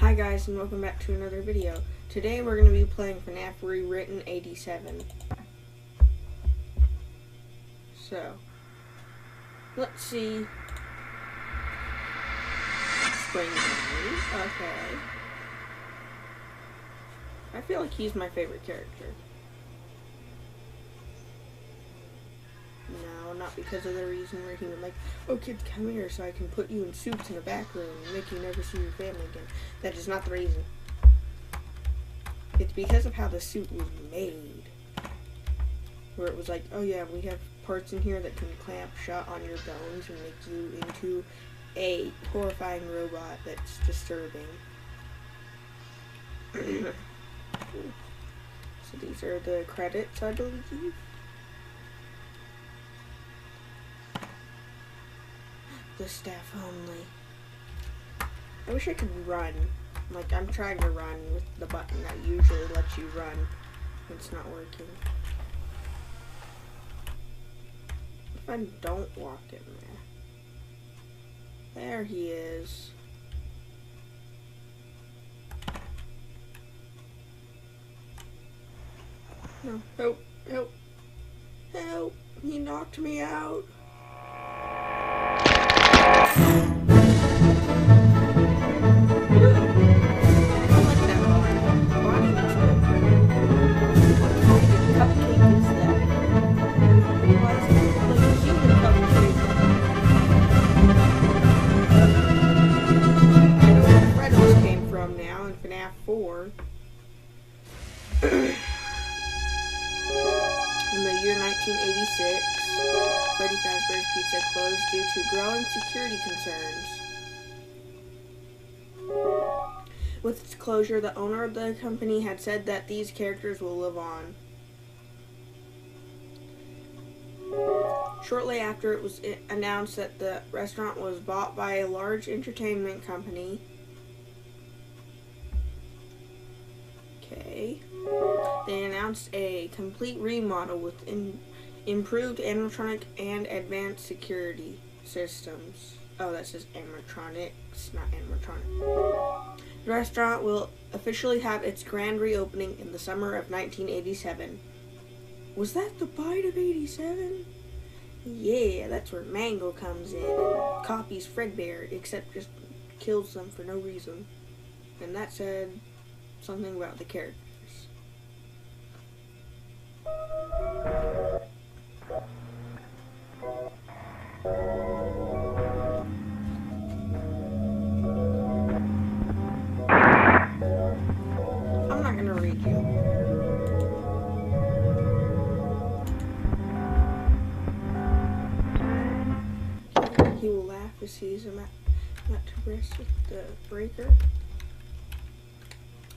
Hi guys, and welcome back to another video. Today we're going to be playing FNAF Rewritten 87. So, let's see. Springtime. Okay. I feel like he's my favorite character. No, not because of the reason where he would like, oh kids, come here so I can put you in suits in the back room and make you never see your family again. That is not the reason. It's because of how the suit was made. Where it was like, oh yeah, we have parts in here that can clamp shut on your bones and make you into a horrifying robot that's disturbing. So these are the credits, I believe. The staff only. I wish I could run. Like, I'm trying to run with the button that usually lets you run. It's not working. If I don't walk in there. There he is. No, help, help, help. He knocked me out. FNAF 4. In the year 1986, Freddy Fazbear's Pizza closed due to growing security concerns. With its closure, the owner of the company had said that these characters will live on. Shortly after, it was announced that the restaurant was bought by a large entertainment company. Okay. They announced a complete remodel with improved animatronic and advanced security systems. Oh, that says animatronics, not animatronic. The restaurant will officially have its grand reopening in the summer of 1987. Was that the bite of 87? Yeah, that's where Mango comes in and copies Fredbear, except just kills them for no reason. And that said something about the characters. I'm not gonna read you. He will laugh as he sees him at to rest with the breaker.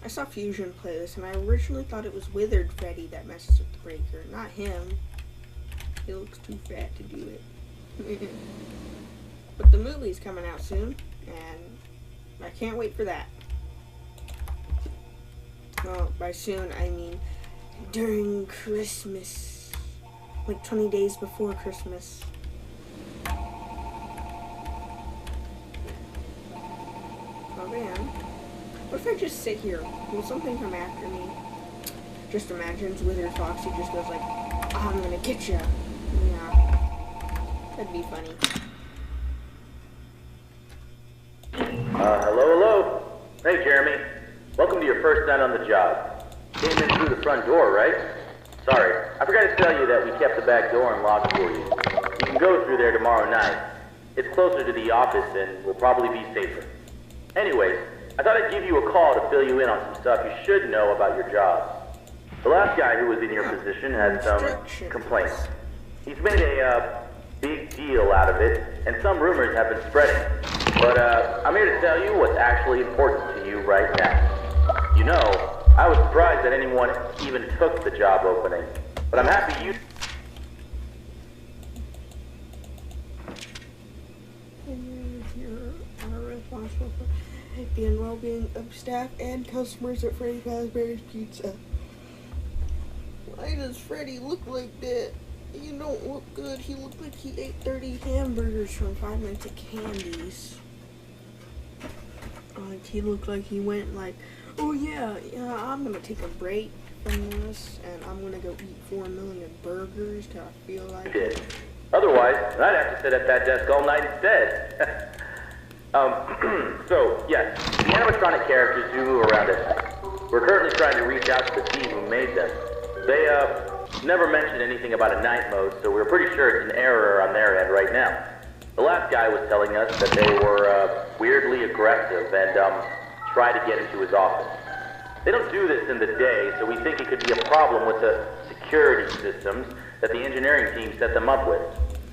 I saw Fusion play this, and I originally thought it was Withered Freddy that messes with the breaker, not him. He looks too fat to do it. But the movie's coming out soon, and I can't wait for that. Well, by soon, I mean during Christmas. Like 20 days before Christmas. Oh, man. What if I just sit here? Will something come after me? Just imagines Withered Foxy just goes like, oh, I'm gonna get ya. Yeah. That'd be funny. Hello? Hey, Jeremy. Welcome to your first night on the job. Came in through the front door, right? Sorry, I forgot to tell you that we kept the back door unlocked for you. You can go through there tomorrow night. It's closer to the office and will probably be safer. Anyways, I thought I'd give you a call to fill you in on some stuff you should know about your job. The last guy who was in your position had some complaints. He's made a big deal out of it, and some rumors have been spreading. But I'm here to tell you what's actually important to you right now. You know, I was surprised that anyone even took the job opening, but I'm happy you... Responsible for safety and well-being of staff and customers at Freddy Fazbear's Pizza. Why does Freddy look like that? You don't look good. He looked like he ate 30 hamburgers from 5 Minutes of Candies. Like, he looked like he went like, oh yeah, I'm gonna take a break from this, and I'm gonna go eat 4 million burgers till I feel like it. Otherwise, I'd have to sit at that desk all night instead. So, yes, the animatronic characters do move around at night. We're currently trying to reach out to the team who made them. They, never mentioned anything about a night mode, so we're pretty sure it's an error on their end right now. The last guy was telling us that they were, weirdly aggressive and, tried to get into his office. They don't do this in the day, so we think it could be a problem with the security systems that the engineering team set them up with.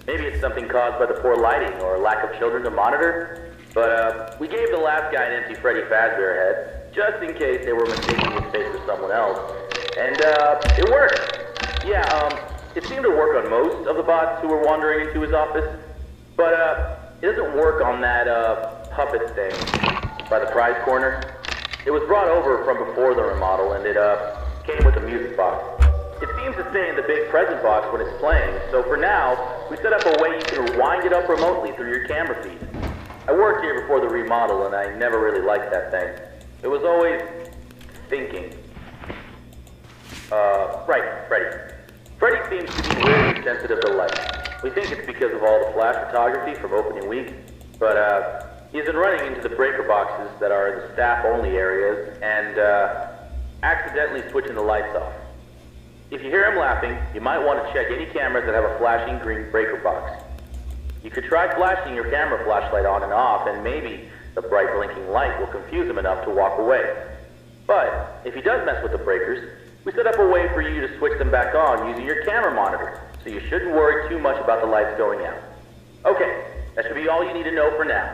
Maybe it's something caused by the poor lighting or lack of children to monitor. But we gave the last guy an empty Freddy Fazbear head, just in case they were mistaking his face for someone else. And it worked. Yeah, it seemed to work on most of the bots who were wandering into his office. But it doesn't work on that puppet thing by the prize corner. It was brought over from before the remodel, and it came with a music box. It seems to stay in the big present box when it's playing, so for now, we set up a way you can wind it up remotely through your camera feed. I worked here before the remodel, and I never really liked that thing. It was always thinking. Right, Freddy. Freddy seems to be weirdly sensitive to light. We think it's because of all the flash photography from opening week, but he's been running into the breaker boxes that are in the staff-only areas and accidentally switching the lights off. If you hear him laughing, you might want to check any cameras that have a flashing green breaker box. You could try flashing your camera flashlight on and off, and maybe the bright blinking light will confuse him enough to walk away. But if he does mess with the breakers, we set up a way for you to switch them back on using your camera monitor, so you shouldn't worry too much about the lights going out. Okay, that should be all you need to know for now.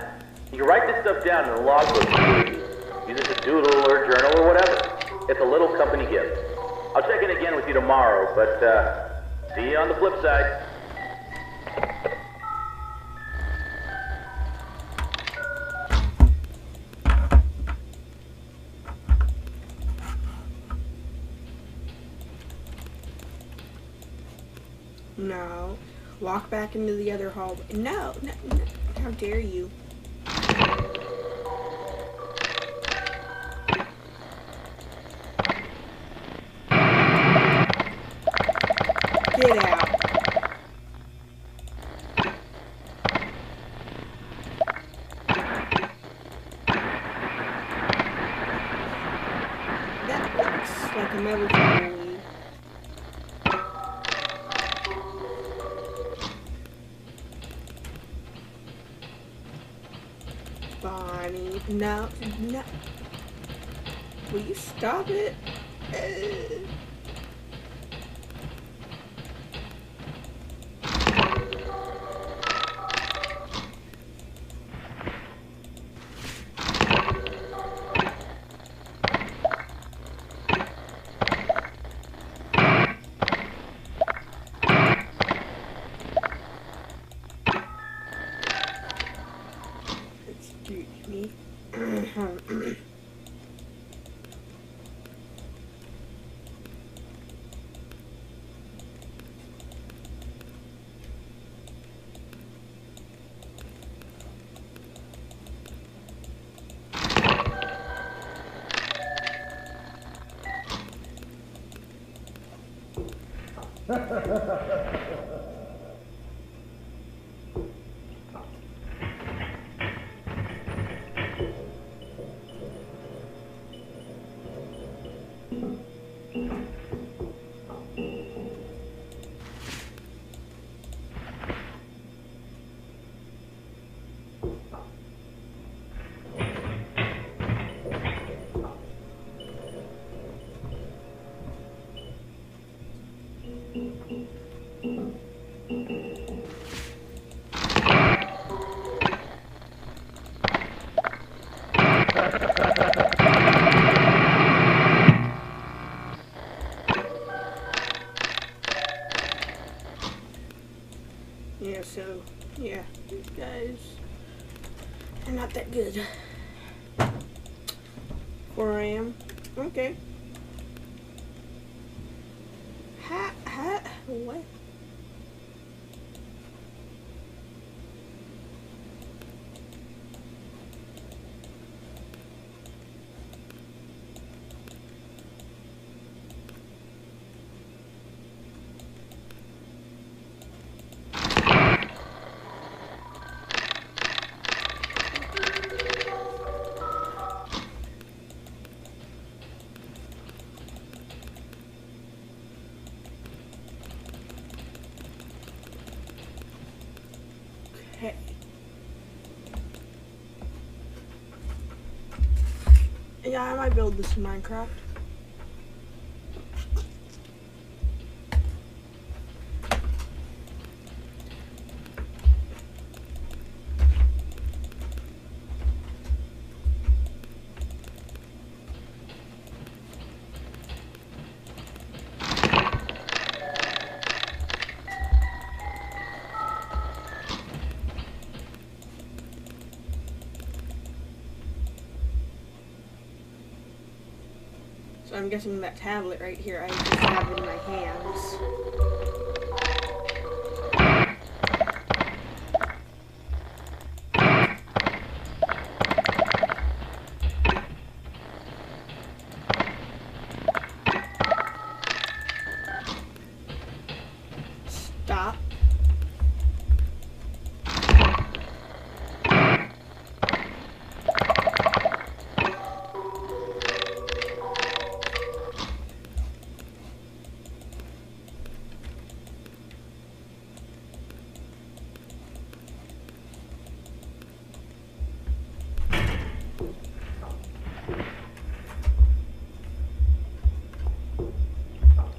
You can write this stuff down in a logbook if you use it to doodle or journal or whatever. It's a little company gift. I'll check in again with you tomorrow, but see you on the flip side. No. Walk back into the other hall. No, no, no. How dare you? Get out. That looks like a metal tumbleweed. Bonnie, no, no. Will you stop it? Excuse me. Yeah, so, yeah, these guys are not that good. 4 a.m. Okay. What? Okay. Yeah, I might build this in Minecraft. So I'm guessing that tablet right here I just have in my hands. Stop.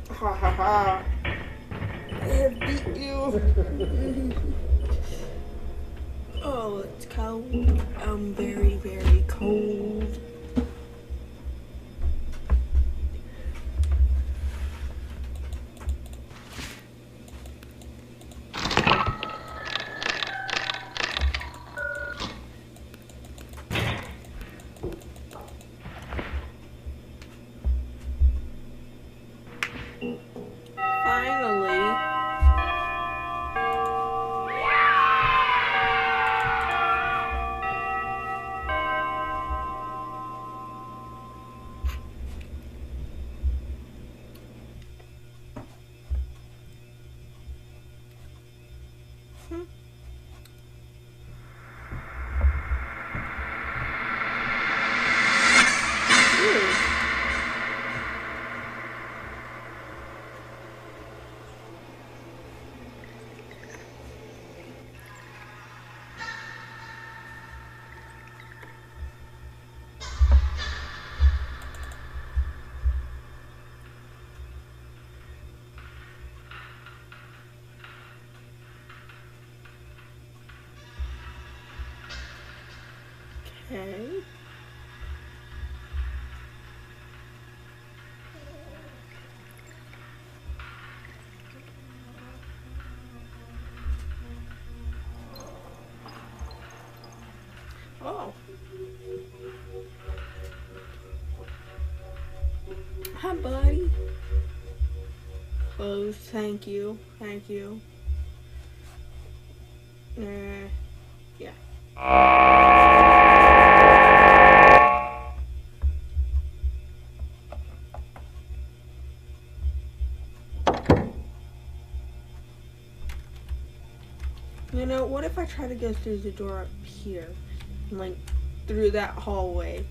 Ha ha ha. I have beat you. Oh, it's cold. I'm very, very cold. Finally. Okay. Oh. Hi, buddy. Close. Thank you. Thank you. Yeah. You know, what if I try to go through the door up here? Like, through that hallway?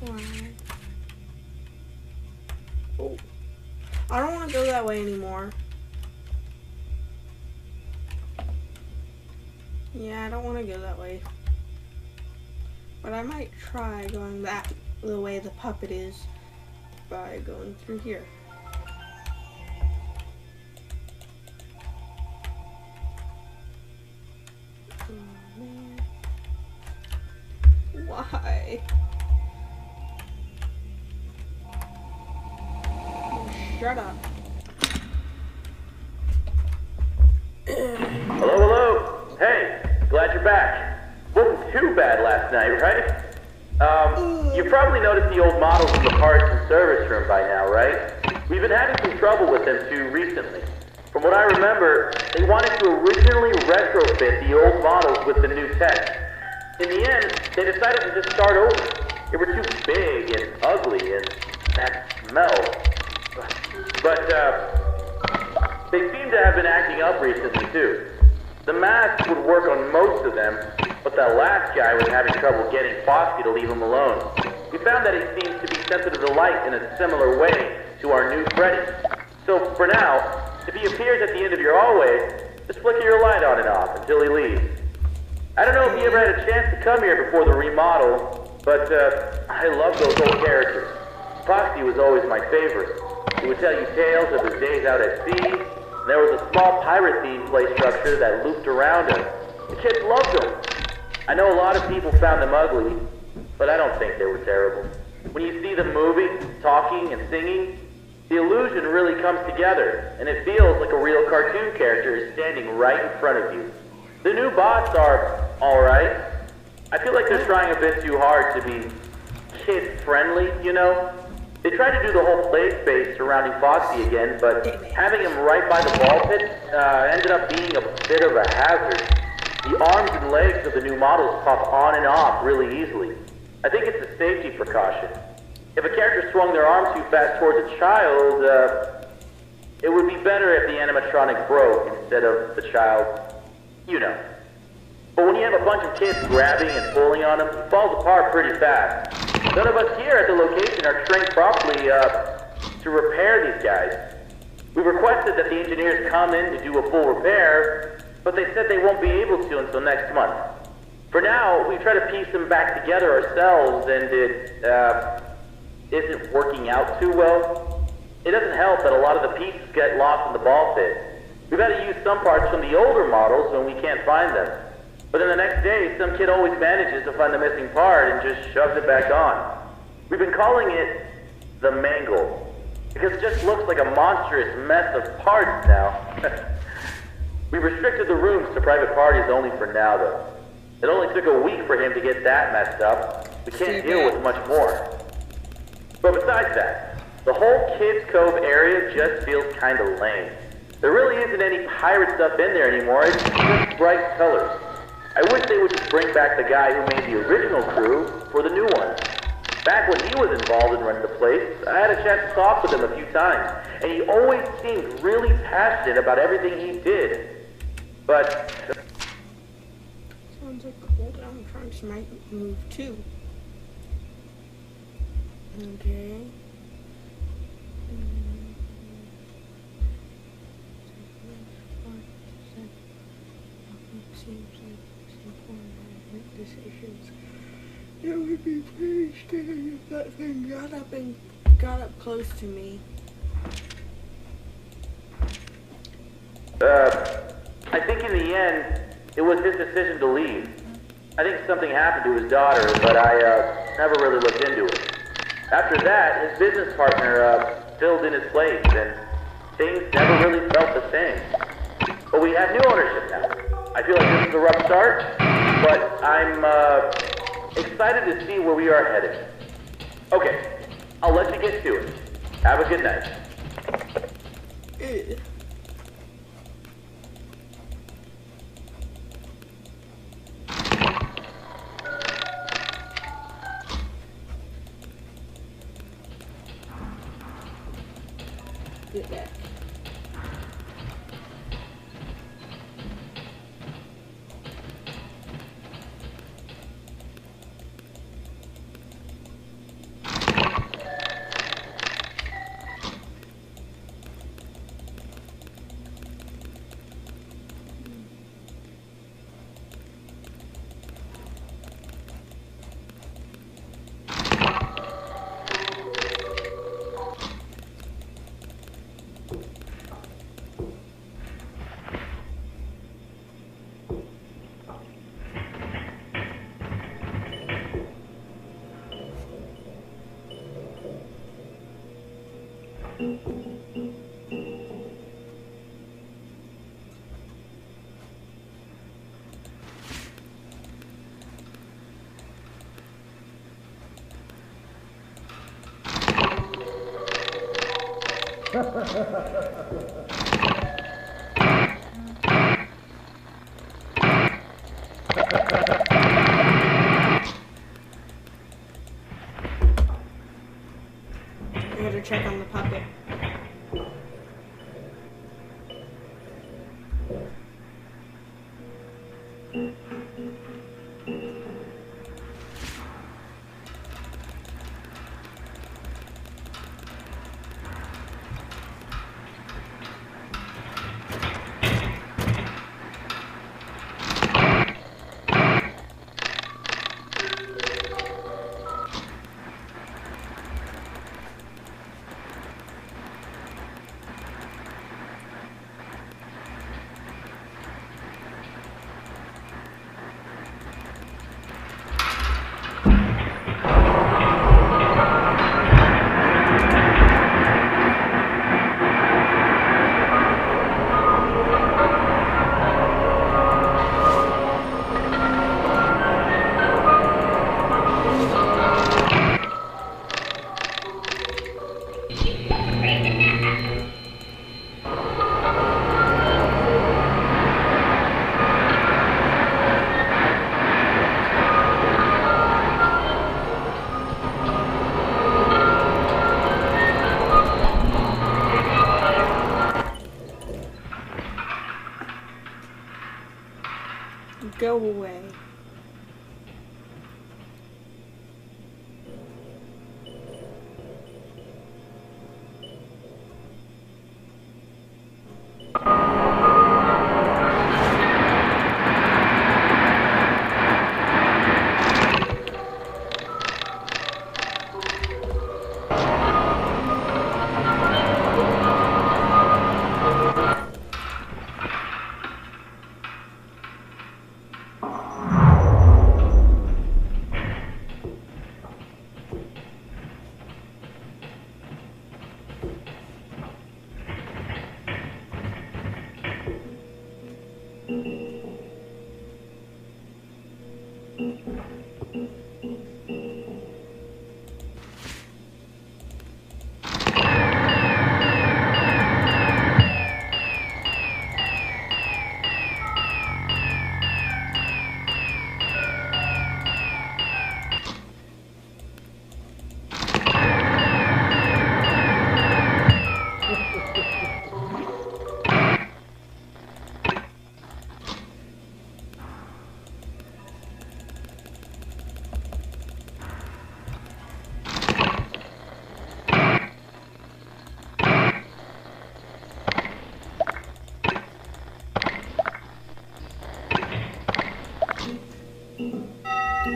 Why? Oh. I don't want to go that way anymore. Yeah, I don't want to go that way. But I might try going the way the puppet is by going through here. Oh, man. Why? Shut up. Hello, hello. Hey, glad you're back. Wasn't too bad last night, right? You probably noticed the old models in the parts and service room by now, right? We've been having some trouble with them too recently. From what I remember, they wanted to originally retrofit the old models with the new tech. In the end, they decided to just start over. They were too big and ugly and that smell. But, they seem to have been acting up recently too. The mask would work on most of them, but that last guy was having trouble getting Foxy to leave him alone. We found that he seems to be sensitive to light in a similar way to our new Freddy. So for now, If he appears at the end of your hallway, just flicker your light on and off until he leaves. I don't know if you ever had a chance to come here before the remodel, but I love those old characters. Foxy was always my favorite. He would tell you tales of his days out at sea, and there was a small pirate-themed play structure that looped around him. The kids loved him. I know a lot of people found them ugly, but I don't think they were terrible. When you see them moving, talking, and singing, the illusion really comes together, and it feels like a real cartoon character is standing right in front of you. The new bots are alright. I feel like they're trying a bit too hard to be kid-friendly, you know? They tried to do the whole play space surrounding Foxy again, but having him right by the ball pit ended up being a bit of a hazard. The arms and legs of the new models pop on and off really easily. I think it's a safety precaution. If a character swung their arm too fast towards a child, it would be better if the animatronic broke instead of the child, you know. But when you have a bunch of kids grabbing and pulling on him, it falls apart pretty fast. None of us here at the location are trained properly to repair these guys. We requested that the engineers come in to do a full repair, but they said they won't be able to until next month. For now, we try to piece them back together ourselves, and it isn't working out too well. It doesn't help that a lot of the pieces get lost in the ball pit. We've had to use some parts from the older models when we can't find them. But then the next day, some kid always manages to find the missing part and just shoves it back on. We've been calling it the Mangle, because it just looks like a monstrous mess of parts now. We restricted the rooms to private parties only for now, though. It only took a week for him to get that messed up. We can't deal with much more. But besides that, the whole Kids Cove area just feels kind of lame. There really isn't any pirate stuff in there anymore. It's just bright colors. I wish they would just bring back the guy who made the original crew for the new one. Back when he was involved in running the place, I had a chance to talk with him a few times, and he always seemed really passionate about everything he did. But sounds like hold on, Trunks might move too. Okay. Seems like it's important to make decisions. It would be pretty scary if that thing got up close to me. I think in the end, it was his decision to leave. I think something happened to his daughter, but I never really looked into it. After that, his business partner filled in his place, and things never really felt the same. But we have new ownership now. I feel like this is a rough start, but I'm excited to see where we are headed. Okay, I'll let you get to it. Have a good night. Get back. I gotta check on the puppet. way.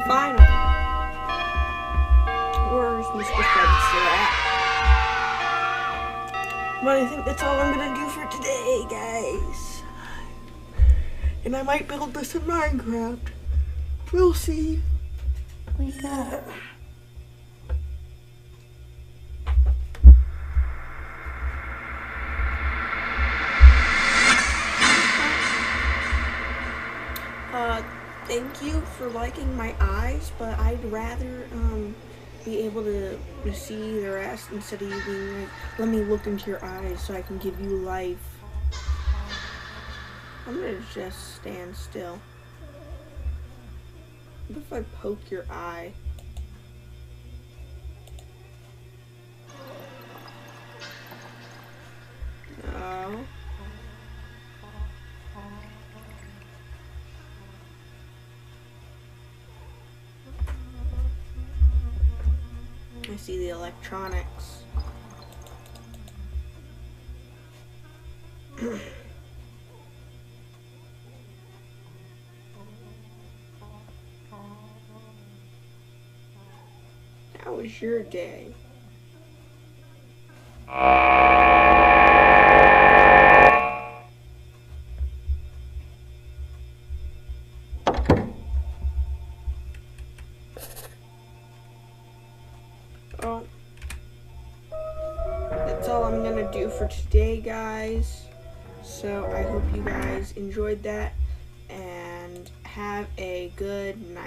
Finally. Where's Mr. Spencer at? But I think that's all I'm gonna do for today, guys. And I might build this in Minecraft. We'll see. Wake up. Thank you for liking my eyes, but I'd rather be able to see the rest instead of you being like, let me look into your eyes so I can give you life. I'm gonna just stand still. What if I poke your eye? No. I see the electronics. How was your day? Oh, that's all I'm gonna do for today, guys. So I hope you guys enjoyed that and have a good night.